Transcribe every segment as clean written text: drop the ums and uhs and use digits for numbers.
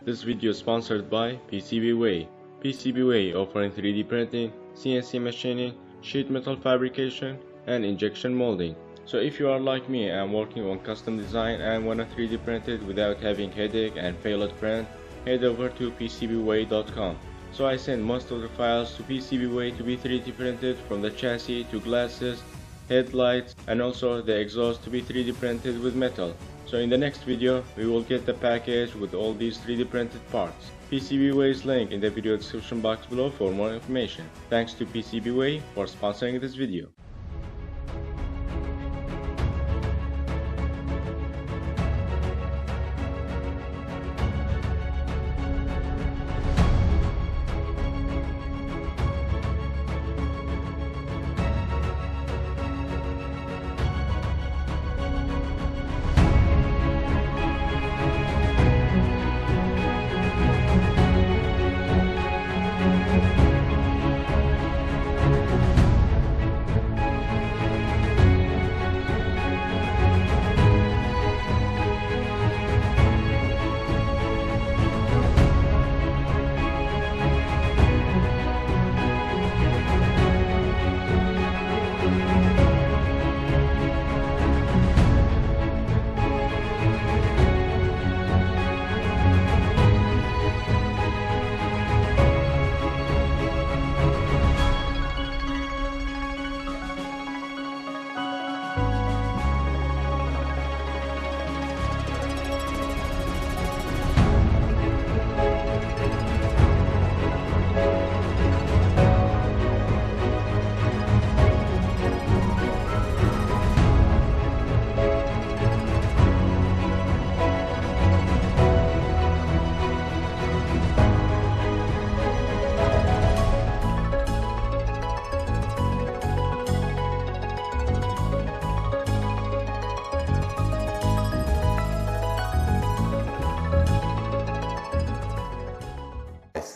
This video is sponsored by PCBWay. PCBWay offering 3D printing, CNC machining, sheet metal fabrication, and injection molding. So if you are like me and working on custom design and wanna 3D print it without having headache and failed print, head over to PCBWay.com. So I send most of the files to PCBWay to be 3D printed, from the chassis to glasses, headlights, and also the exhaust to be 3D printed with metal. So in the next video, we will get the package with all these 3D printed parts. PCBWay's link in the video description box below for more information. Thanks to PCBWay for sponsoring this video.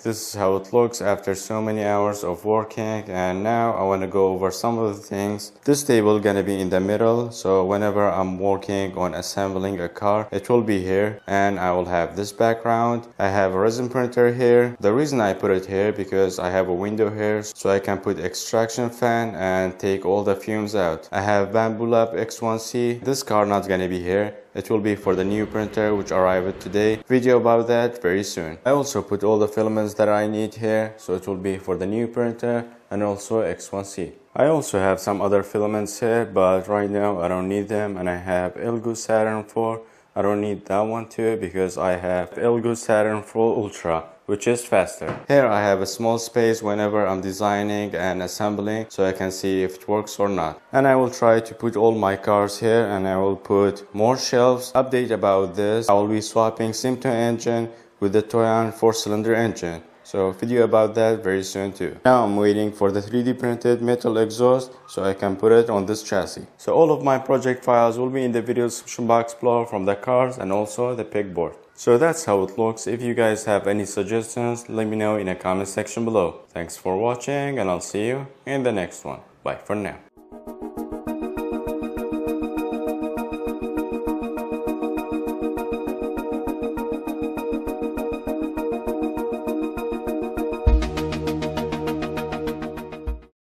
This is how it looks after so many hours of working, and now I want to go over some of the things. This table gonna be in the middle, so whenever I'm working on assembling a car, it will be here, and I will have this background. I have a resin printer here. The reason I put it here because I have a window here, so I can put extraction fan and take all the fumes out. I have Bambu Lab H2D. This car not gonna be here. It will be for the new printer which arrived today. Video about that very soon. I also put all the filaments that I need here, so it will be for the new printer and also X1C. I also have some other filaments here, but right now I don't need them, and I have Elegoo Saturn 4. I don't need that one too because I have Elegoo Saturn 4 Ultra, which is faster. Here I have a small space whenever I'm designing and assembling, so I can see if it works or not. And I will try to put all my cars here, and I will put more shelves. Update about this, I will be swapping Simto engine with the Toyan 4-cylinder engine. So video about that very soon too. Now I'm waiting for the 3D printed metal exhaust so I can put it on this chassis. So all of my project files will be in the video description box below, from the cars and also the pegboard. So that's how it looks. If you guys have any suggestions, let me know in the comment section below. Thanks for watching, and I'll see you in the next one. Bye for now.